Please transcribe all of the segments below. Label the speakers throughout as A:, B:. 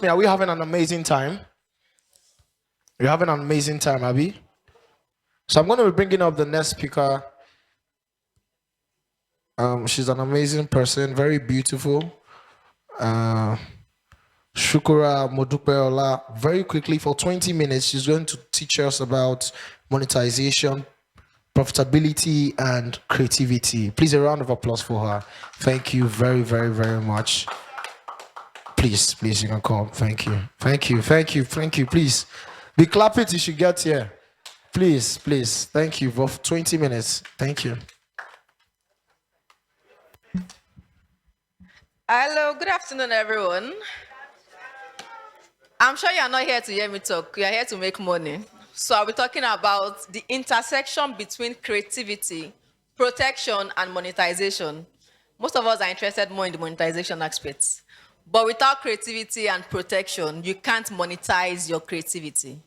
A: me, are we having an amazing time? You're having an amazing time, Abby? So I'm going to be bringing up the next speaker. She's an amazing person, very beautiful. Shukurat Modupeola. Very quickly, for 20 minutes, she's going to teach us about monetization, profitability, and creativity. Please, a round of applause for her. Thank you very, very, very much. Please, you can come. Thank you. Please, be clapping till she gets here. Please. Thank you for 20 minutes. Thank you.
B: Hello, good afternoon, everyone. I'm sure you're not here to hear me talk. You're here to make money. So I'll be talking about the intersection between creativity, protection, and monetization. Most of us are interested more in the monetization aspects. But without creativity and protection, you can't monetize your creativity.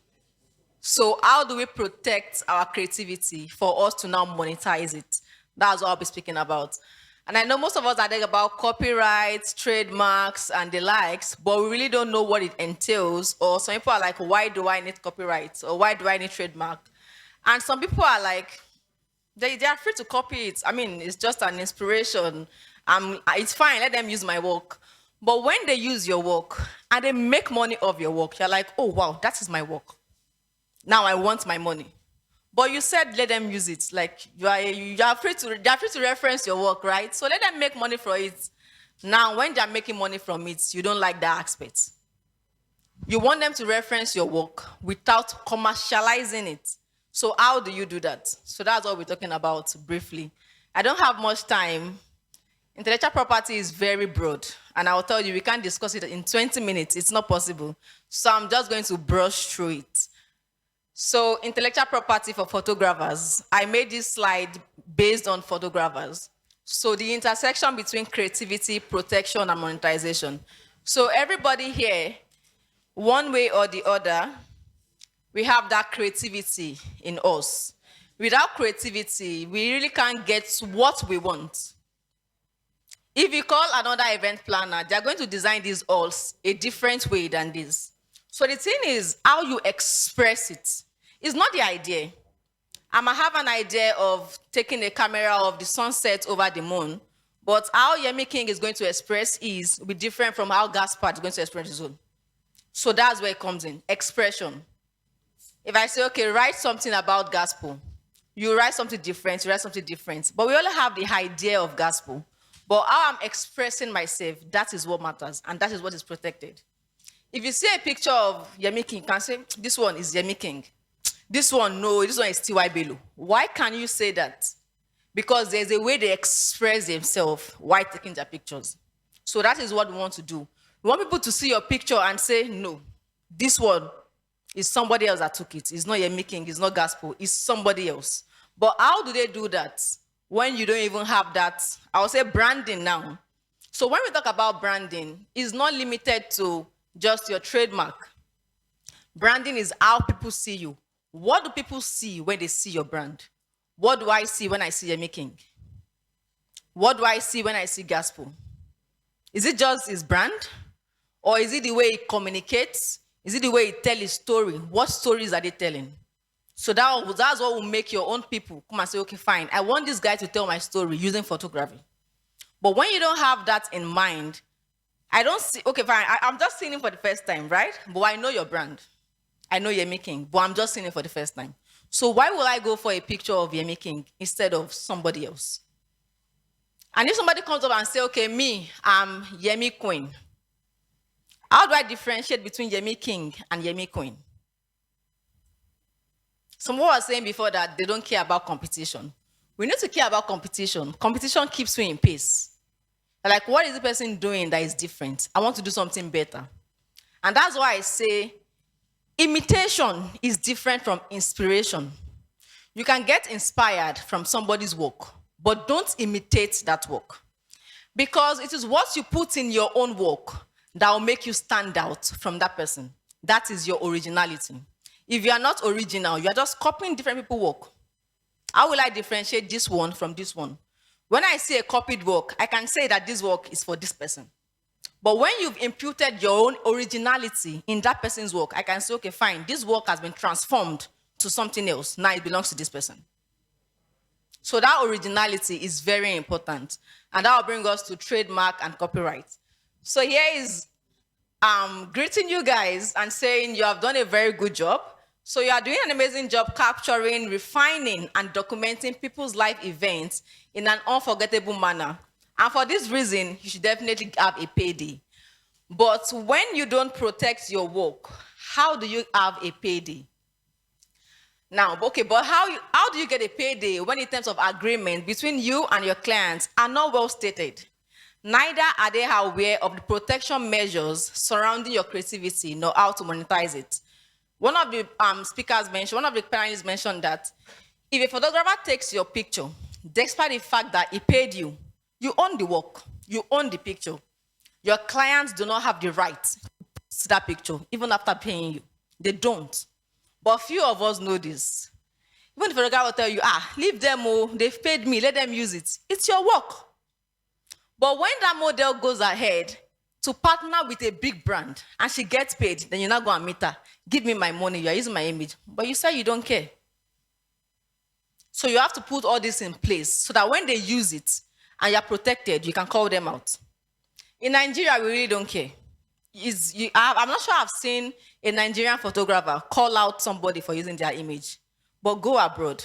B: So how do we protect our creativity for us to now monetize it? That's what I'll be speaking about. And I know most of us are thinking about copyrights, trademarks, and the likes, but we really don't know what it entails. Or some people are like, why do I need copyrights? Or why do I need trademark? And some people are like, they are free to copy it. I mean, it's just an inspiration. It's fine, let them use my work. But when they use your work and they make money off your work, you're like, oh, wow, that is my work. Now I want my money. But you said let them use it. Like you are free to reference your work, right? So let them make money for it. Now, when they're making money from it, you don't like that aspect. You want them to reference your work without commercializing it. So how do you do that? So that's what we're talking about briefly. I don't have much time. Intellectual property is very broad. And I'll tell you, we can't discuss it in 20 minutes. It's not possible. So I'm just going to brush through it. So intellectual property for photographers. I made this slide based on photographers. So the intersection between creativity, protection, and monetization. So everybody here, one way or the other, we have that creativity in us. Without creativity, we really can't get what we want. If you call another event planner, they're going to design these halls a different way than this. So the thing is how you express it. It's not the idea. I might have an idea of taking a camera of the sunset over the moon, but how Yemi King is going to express will be different from how Gaspard is going to express his own. So that's where it comes in, expression. If I say, okay, write something about gospel, you write something different, but we all have the idea of gospel. But how I'm expressing myself, that is what matters, and that is what is protected. If you see a picture of Yemi King, you can say, this one is Yemi King. This one, no, this one is T.Y. Bello. Why can you say that? Because there's a way they express themselves while taking their pictures. So that is what we want to do. We want people to see your picture and say, no, this one is somebody else that took it. It's not Yemi King, it's not gospel, it's somebody else. But how do they do that when you don't even have that? I would say branding now. So when we talk about branding, it's not limited to just your trademark. Branding is how people see you. What do people see when they see your brand? What do I see when I see Yemi King? What do I see when I see gospel? Is it just his brand? Or is it the way he communicates? Is it the way he tells his story? What stories are they telling? So that's what will make your own people come and say, okay, fine, I want this guy to tell my story using photography. But when you don't have that in mind, I don't see, okay, fine, I'm just seeing him for the first time, right? But I know your brand. I know Yemi King, but I'm just seeing it for the first time. So why will I go for a picture of Yemi King instead of somebody else? And if somebody comes up and say, okay, me, I'm Yemi Queen. How do I differentiate between Yemi King and Yemi Queen? Someone was saying before that they don't care about competition. We need to care about competition. Competition keeps you in pace. Like, what is the person doing that is different? I want to do something better. And that's why I say, imitation is different from inspiration. You can get inspired from somebody's work, but don't imitate that work. Because it is what you put in your own work that will make you stand out from that person. That is your originality. If you are not original, you are just copying different people's work. How will I differentiate this one from this one? When I see a copied work, I can say that this work is for this person. But when you've imputed your own originality in that person's work, I can say, okay, fine, this work has been transformed to something else. Now it belongs to this person. So that originality is very important. And that will bring us to trademark and copyright. So here is greeting you guys and saying you have done a very good job. So you are doing an amazing job capturing, refining, and documenting people's life events in an unforgettable manner. And for this reason, you should definitely have a payday. But when you don't protect your work, how do you have a payday? Now, okay, but how do you get a payday when in terms of agreement between you and your clients are not well stated? Neither are they aware of the protection measures surrounding your creativity nor how to monetize it. One of the speakers mentioned, one of the panelists mentioned that if a photographer takes your picture, despite the fact that he paid you, you own the work, you own the picture. Your clients do not have the right to see that picture, even after paying you. They don't. But few of us know this. Even the photographer will tell you, leave them, they've paid me, let them use it. It's your work. But when that model goes ahead to partner with a big brand and she gets paid, then you now go and meet her. Give me my money, you're using my image. But you say you don't care. So you have to put all this in place so that when they use it and you're protected, you can call them out. In Nigeria, we really don't care. I'm not sure I've seen a Nigerian photographer call out somebody for using their image. But go abroad.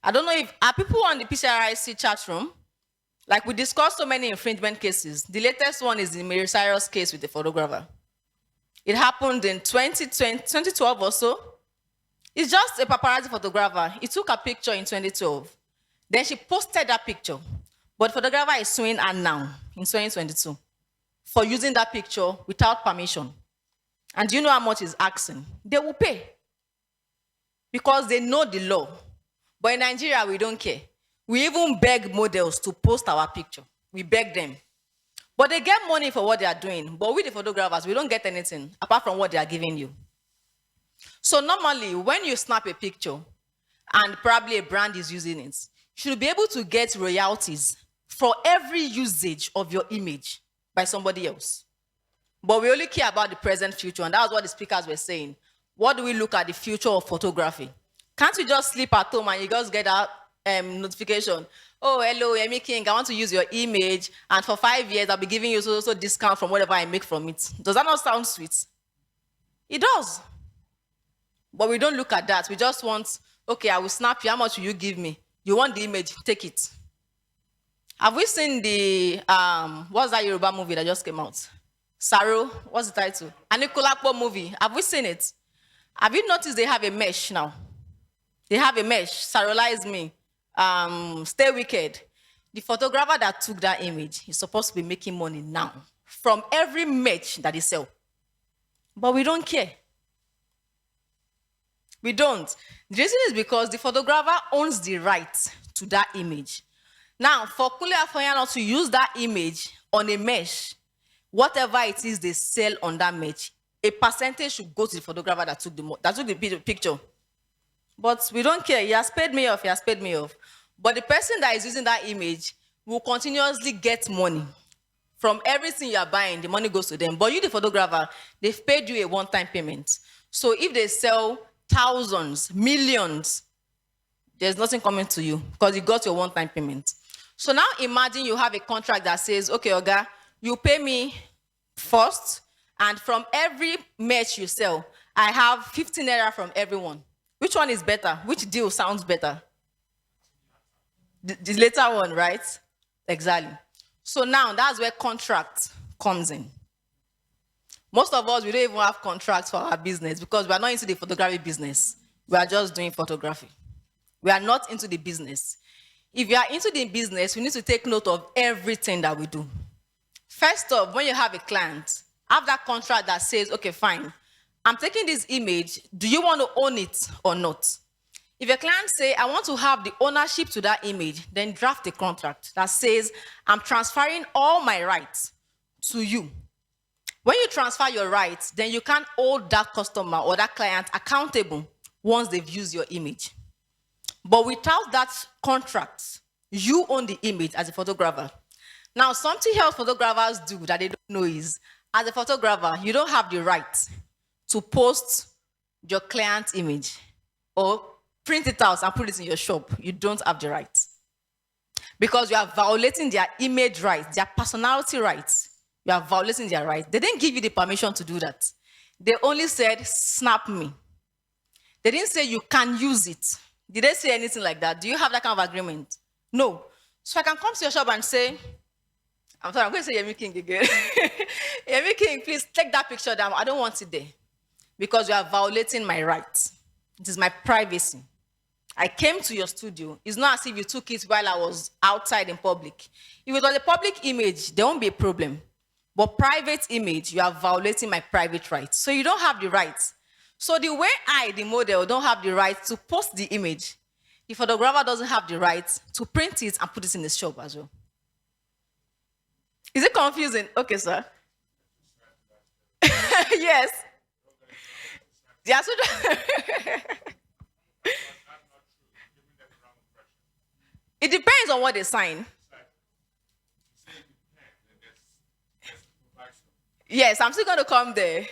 B: I don't know if, are people on the PCRiC chat room? Like we discussed so many infringement cases. The latest one is the Mary Cyrus case with the photographer. It happened in 2012 or so. It's just a paparazzi photographer. He took a picture in 2012. Then she posted that picture. But the photographer is suing her now in 2022 for using that picture without permission. And do you know how much he's asking? They will pay because they know the law. But in Nigeria, we don't care. We even beg models to post our picture. We beg them. But they get money for what they are doing. But with the photographers, we don't get anything apart from what they are giving you. So normally, when you snap a picture and probably a brand is using it, you should be able to get royalties for every usage of your image by somebody else. But we only care about the present future, and that's what the speakers were saying. What do we look at the future of photography? Can't you just sleep at home and you just get that notification? Oh, hello, Yemi King, I want to use your image, and for 5 years, I'll be giving you so discount from whatever I make from it. Does that not sound sweet? It does. But we don't look at that. We just want, okay, I will snap you. How much will you give me? You want the image? Take it. Have we seen the, what's that Yoruba movie that just came out? Saro, what's the title? Anikulapo movie. Have we seen it? Have you noticed they have a mesh now? They have a mesh. Sarolize Me. Stay Wicked. The photographer that took that image is supposed to be making money now from every mesh that they sell. But we don't care. We don't. The reason is because the photographer owns the right to that image. Now, for Kule Afanyano to use that image on a mesh, whatever it is they sell on that mesh, a percentage should go to the photographer that took the picture. But we don't care. He has paid me off. He has paid me off. But the person that is using that image will continuously get money. From everything you are buying, the money goes to them. But you, the photographer, they've paid you a one-time payment. So if they sell thousands, millions, there's nothing coming to you because you got your one-time payment. So now imagine you have a contract that says, okay, Oga, you pay me first, and from every merch you sell, I have 15 naira from everyone. Which one is better? Which deal sounds better? The later one, right? Exactly. So now that's where contract comes in. Most of us, we don't even have contracts for our business because we are not into the photography business. We are just doing photography. We are not into the business. If you are into the business, we need to take note of everything that we do. First off, when you have a client, have that contract that says, okay, fine, I'm taking this image. Do you want to own it or not? If a client say, I want to have the ownership to that image, then draft a contract that says, I'm transferring all my rights to you. When you transfer your rights, then you can't hold that customer or that client accountable once they've used your image. But without that contract, you own the image as a photographer. Now, something else photographers do that they don't know is, as a photographer, you don't have the right to post your client image or print it out and put it in your shop. You don't have the right. Because you are violating their image rights, their personality rights. You are violating their rights. They didn't give you the permission to do that. They only said, snap me. They didn't say you can use it. Did they say anything like that? Do you have that kind of agreement? No. So I can come to your shop and say, I'm sorry, I'm going to say Yemi King again. Yemi King, please take that picture down. I don't want it there. Because you are violating my rights. It is my privacy. I came to your studio. It's not as if you took it while I was outside in public. If it was a public image, there won't be a problem. But private image, you are violating my private rights. So you don't have the rights. So the way I, the model, don't have the right to post the image, the photographer doesn't have the right to print it and put it in his shop as well. Is it confusing? Okay, sir. Yes. Yeah, so it depends on what they sign. Yes, I'm still going to come there.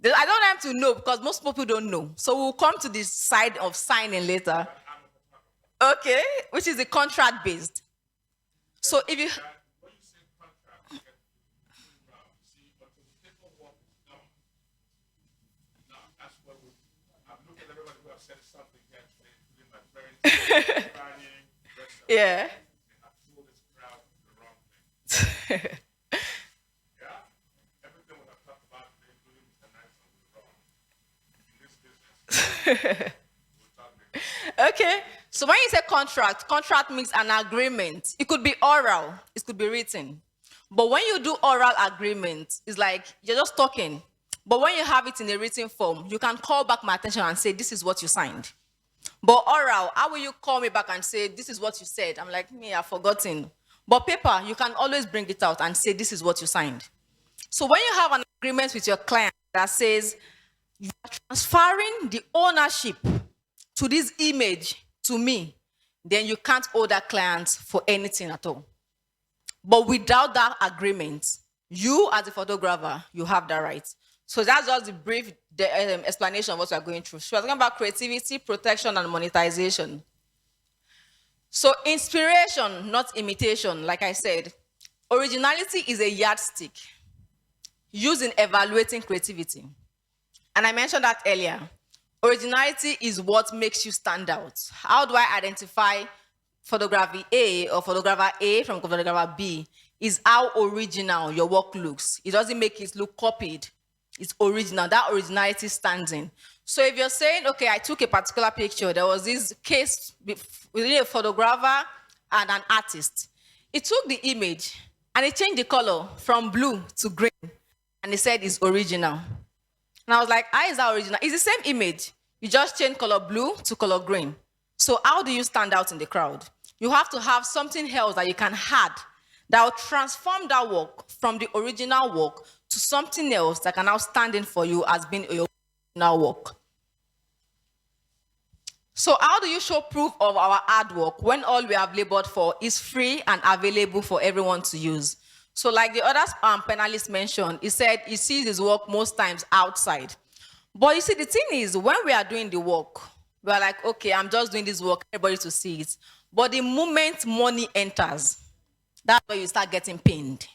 B: I don't have to know because most people don't know. So we'll come to the side of signing later. Okay, which is the contract based. So if you yeah. Okay. So when you say contract means an agreement. It could be oral, it could be written. But when you do oral agreement, it's like you're just talking. But when you have it in a written form, you can call back my attention and say, this is what you signed. But oral, how will you call me back and say, this is what you said? I'm like, me, I've forgotten. But paper, you can always bring it out and say, this is what you signed. So when you have an agreement with your client that says, you are transferring the ownership to this image to me, then you can't owe that client for anything at all. But without that agreement, you as a photographer, you have that right. So that's just the brief explanation of what we're going through. So we're talking about creativity, protection, and monetization. So inspiration, not imitation, like I said. Originality is a yardstick used in evaluating creativity. And I mentioned that earlier. Originality is what makes you stand out. How do I identify photography A or photographer A from photographer B? Is how original your work looks. It doesn't make it look copied. It's original. That originality stands in. So if you're saying, okay, I took a particular picture, there was this case within a photographer and an artist. It took the image and it changed the color from blue to green. And it said it's original. And I was like, how is that original? It's the same image. You just change color blue to color green. So how do you stand out in the crowd? You have to have something else that you can add that will transform that work from the original work to something else that can now stand in for you as being your original work. So how do you show proof of our hard work when all we have labored for is free and available for everyone to use? So like the other panelists mentioned, he said he sees his work most times outside. But you see, the thing is, when we are doing the work, we are like, okay, I'm just doing this work, everybody to see it. But the moment money enters, that's where you start getting pained.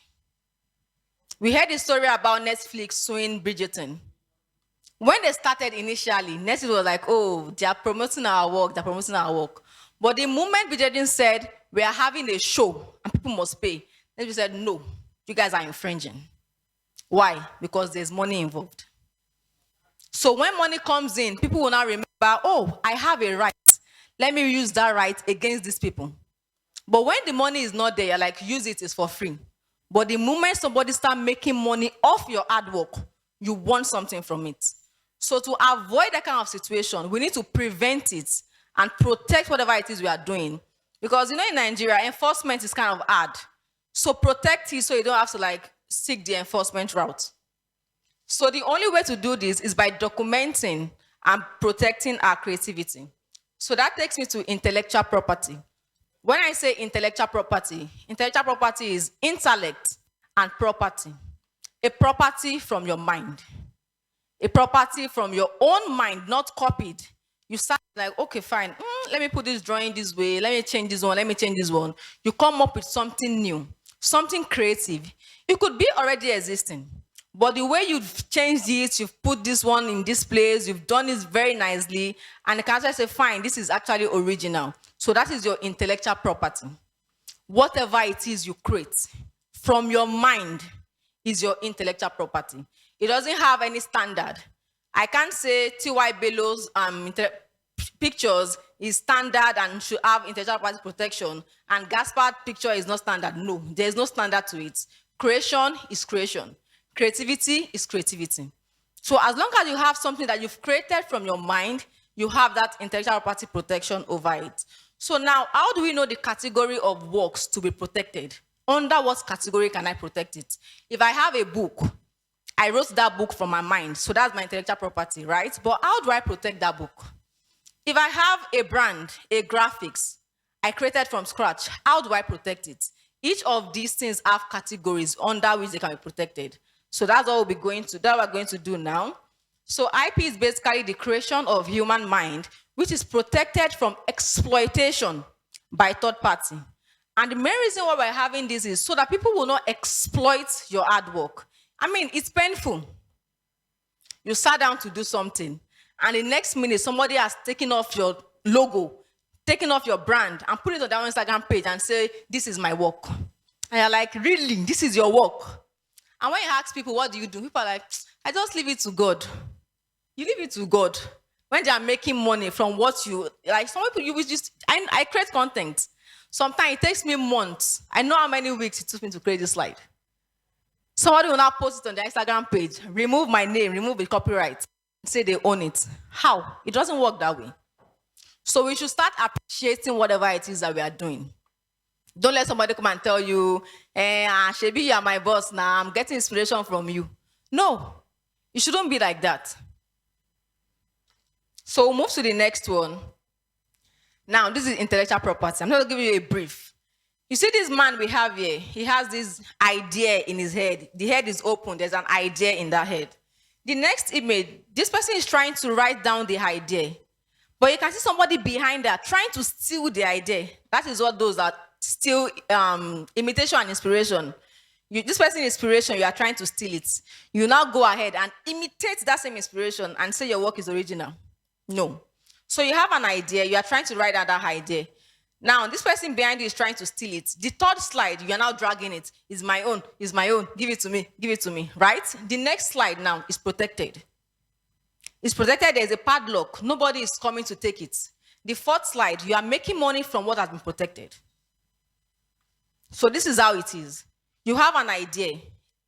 B: We heard a story about Netflix suing Bridgerton. When they started initially, Netflix was like, oh, they are promoting our work, they're promoting our work. But the moment Bridgerton said, we are having a show and people must pay, Netflix said, no, you guys are infringing. Why? Because there's money involved. So when money comes in, people will now remember, oh, I have a right. Let me use that right against these people. But when the money is not there, you're like, use it, it's for free. But the moment somebody starts making money off your hard work, you want something from it. So to avoid that kind of situation, we need to prevent it and protect whatever it is we are doing. Because, in Nigeria, enforcement is kind of hard. So protect it so you don't have to, like, seek the enforcement route. So the only way to do this is by documenting and protecting our creativity. So that takes me to intellectual property. When I say intellectual property is intellect and property. A property from your mind. A property from your own mind, not copied. You start like, okay, fine. Let me put this drawing this way. Let me change this one. Let me change this one. You come up with something new, something creative. It could be already existing, but the way you've changed it, you've put this one in this place, you've done it very nicely, and the can actually say, fine, this is actually original. So that is your intellectual property. Whatever it is you create from your mind is your intellectual property. It doesn't have any standard. I can't say T.Y. Bellows pictures is standard and should have intellectual property protection, and Gaspard picture is not standard. No, there's no standard to it. Creation is creation. Creativity is creativity. So as long as you have something that you've created from your mind, you have that intellectual property protection over it. So now, how do we know the category of works to be protected? Under what category can I protect it? If I have a book, I wrote that book from my mind, so that's my intellectual property, right? But how do I protect that book? If I have a brand, a graphics, I created from scratch, how do I protect it? Each of these things have categories under which they can be protected. So that's what we're going to do now. So IP is basically the creation of human mind, which is protected from exploitation by third party. And the main reason why we're having this is so that people will not exploit your artwork. I mean, it's painful. You sat down to do something, and the next minute, somebody has taken off your logo, taken off your brand, and put it on their Instagram page and say, this is my work. And you're like, really? This is your work? And when you ask people, what do? People are like, I just leave it to God. You leave it to God. When they are making money from what you, like some people, you will just, I create content. Sometimes it takes me months. I know how many weeks it took me to create this slide. Somebody will now post it on their Instagram page, remove my name, remove the copyright, say they own it. How? It doesn't work that way. So we should start appreciating whatever it is that we are doing. Don't let somebody come and tell you, Shebi, you are my boss now, I'm getting inspiration from you. No, it shouldn't be like that. So we'll move to the next one. Now, this is intellectual property. I'm going to give you a brief. You see this man we have here, he has this idea in his head. The head is open, there's an idea in that head. The next image, this person is trying to write down the idea. But you can see somebody behind that trying to steal the idea. That is what those are steal imitation and inspiration. This person inspiration, you are trying to steal it. You now go ahead and imitate that same inspiration and say your work is original. No. So you have an idea, you are trying to write out that idea. Now, this person behind you is trying to steal it. The third slide, you are now dragging it. It's my own, give it to me, right? The next slide now is protected. It's protected, there's a padlock. Nobody is coming to take it. The fourth slide, you are making money from what has been protected. So this is how it is. You have an idea.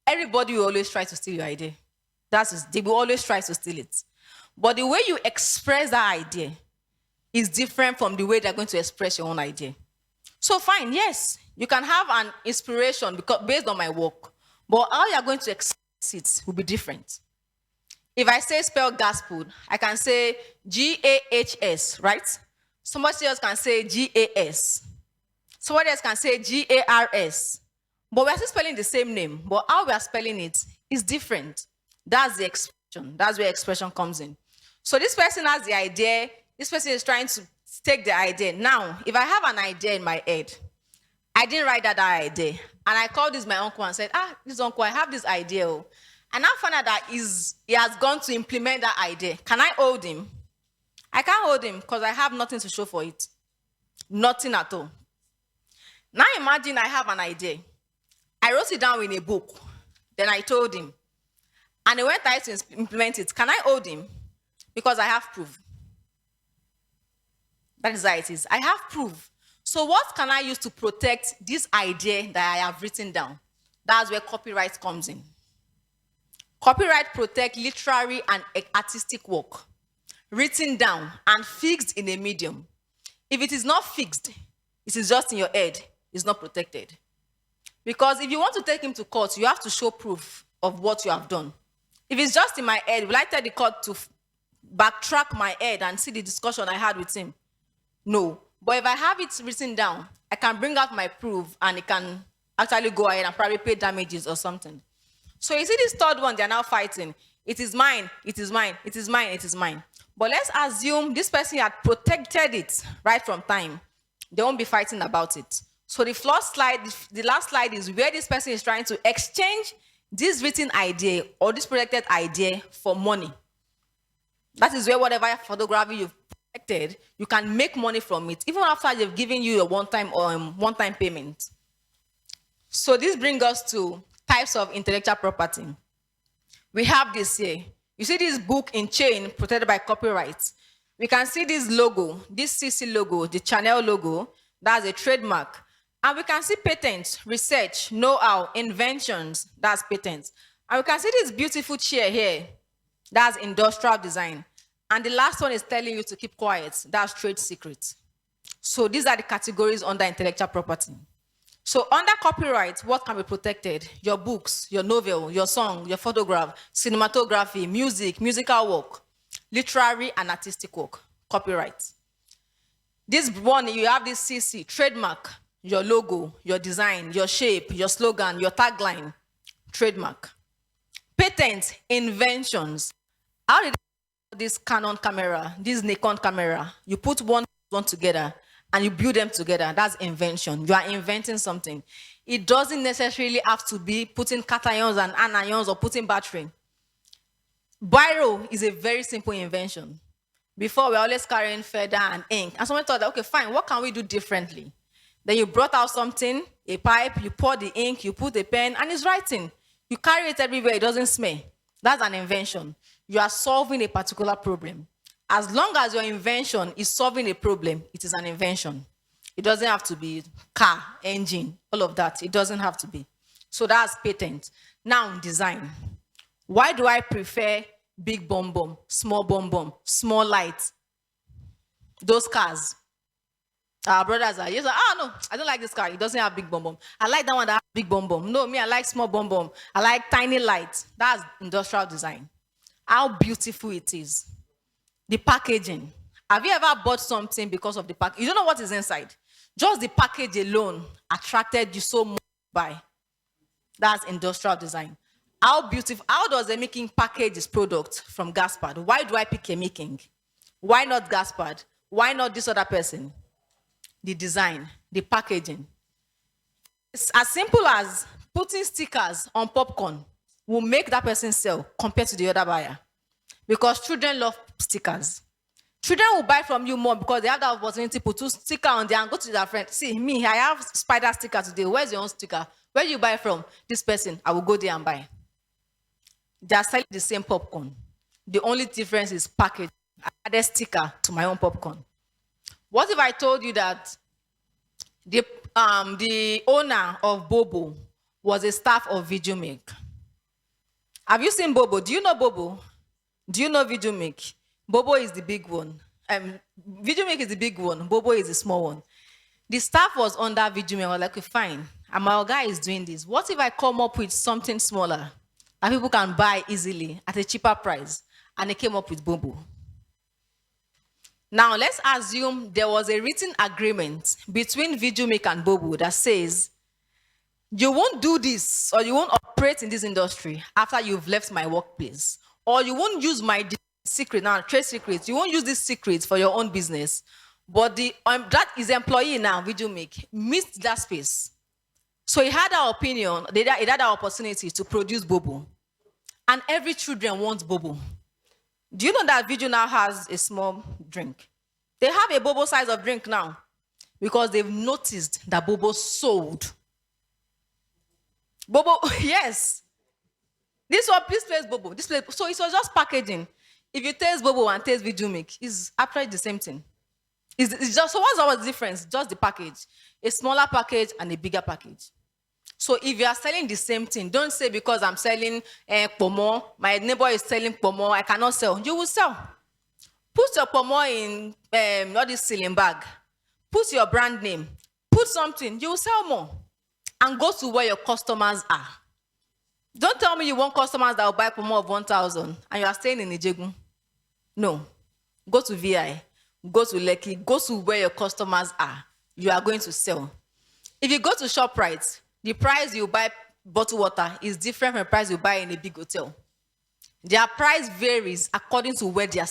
B: Everybody will always try to steal your idea. They will always try to steal it. But the way you express that idea is different from the way they're going to express your own idea. So fine, yes, you can have an inspiration based on my work, but how you're going to express it will be different. If I say spell gospel, I can say G-A-H-S, right? Somebody else can say G-A-S. Somebody else can say G-A-R-S. But we're still spelling the same name, but how we are spelling it is different. That's the expression. That's where expression comes in. So this person has the idea. This person is trying to take the idea. Now, if I have an idea in my head, I didn't write that idea, and I called this my uncle and said, this uncle, I have this idea. And I found out that he has gone to implement that idea. Can I hold him? I can't hold him because I have nothing to show for it. Nothing at all. Now imagine I have an idea. I wrote it down in a book. Then I told him. And he went ahead to implement it. Can I hold him? Because I have proof. That is how it is. I have proof. So what can I use to protect this idea that I have written down? That's where copyright comes in. Copyright protects literary and artistic work, written down and fixed in a medium. If it is not fixed, it is just in your head, it's not protected. Because if you want to take him to court, you have to show proof of what you have done. If it's just in my head, will I tell the court to backtrack my head and see the discussion I had with him? No. But if I have it written down, I can bring out my proof and it can actually go ahead and probably pay damages or something. So you see this third one, they're now fighting. It is mine, it is mine, it is mine, it is mine. But let's assume this person had protected it right from time. They won't be fighting about it. So the last slide is where this person is trying to exchange this written idea or this protected idea for money. That is where whatever photography you've protected, you can make money from it, even after they've given you a one-time payment. So this brings us to types of intellectual property. We have this here. You see this book in chain protected by copyright. We can see this logo, this CC logo, the channel logo, that's a trademark. And we can see patents, research, know-how, inventions, that's patents. And we can see this beautiful chair here, that's industrial design. And the last one is telling you to keep quiet, that's trade secrets. So these are the categories under intellectual property. So under copyright, what can be protected? Your books, your novel, your song, your photograph, cinematography, music, musical work, literary and artistic work, copyright. This one, you have this CC, trademark, your logo, your design, your shape, your slogan, your tagline, trademark. Patent, inventions. How did this Canon camera, this Nikon camera, you put one together and you build them together, that's invention. You are inventing something. It doesn't necessarily have to be putting cations and anions or putting battery. Biro is a very simple invention. Before, we were always carrying feather and ink. And someone thought, okay, fine, what can we do differently? Then you brought out something, a pipe, you pour the ink, you put a pen, and it's writing. You carry it everywhere, it doesn't smell. That's an invention. You are solving a particular problem. As long as your invention is solving a problem, it is an invention. It doesn't have to be car, engine, all of that. It doesn't have to be. So that's patent. Now, design. Why do I prefer big bomb, small light? Those cars. Our brothers are, no, I don't like this car. It doesn't have big bomb. I like that one that has big bomb. No, me, I like small bomb. I like tiny lights. That's industrial design. How beautiful it is. The packaging. Have you ever bought something because of the pack? You don't know what is inside. Just the package alone attracted you so much by. That's industrial design. How beautiful. How does a making package his product from Gaspard? Why do I pick a making? Why not Gaspard? Why not this other person? The design, the packaging. It's as simple as putting stickers on popcorn will make that person sell compared to the other buyer. Because children love stickers. Children will buy from you more because they have that opportunity to put two stickers on there and go to their friend. See, me, I have spider sticker today. Where's your own sticker? Where do you buy from? This person. I will go there and buy. They are selling the same popcorn. The only difference is package. I added sticker to my own popcorn. What if I told you that the owner of Bobo was a staff of Videomake? Have you seen Bobo? Do you know Bobo? Do you know Videomake? Bobo is the big one. Videomake is the big one. Bobo is the small one. The staff was under Videomake. I was like, okay, fine. And my guy is doing this. What if I come up with something smaller that people can buy easily at a cheaper price? And they came up with Bobo. Now, let's assume there was a written agreement between Videomake and Bobo that says, you won't do this or you won't operate in this industry after you've left my workplace. Or you won't use my secret, now trade secrets. You won't use this secret for your own business. But that is employee now, Videomake, missed that space. So he had our opinion, he had our opportunity to produce Bobo. And every children wants Bobo. Do you know that Video now has a small drink? They have a Bobo size of drink now because they've noticed that Bobo sold. Bobo, yes. This one, please taste Bobo. So it was just packaging. If you taste Bobo and taste Videomake, it's actually the same thing. It's just, so what's our difference? Just the package. A smaller package and a bigger package. So if you are selling the same thing, don't say because I'm selling pomo, my neighbor is selling pomo, I cannot sell. You will sell. Put your pomo in not this ceiling bag. Put your brand name. Put something. You will sell more. And go to where your customers are. Don't tell me you want customers that will buy pomo of 1,000 and you are staying in Ijegun. No. Go to VI. go to Lekki, go to where your customers are. You are going to sell. If you go to ShopRite, the price you buy bottled water is different from the price you buy in a big hotel. Their price varies according to where they are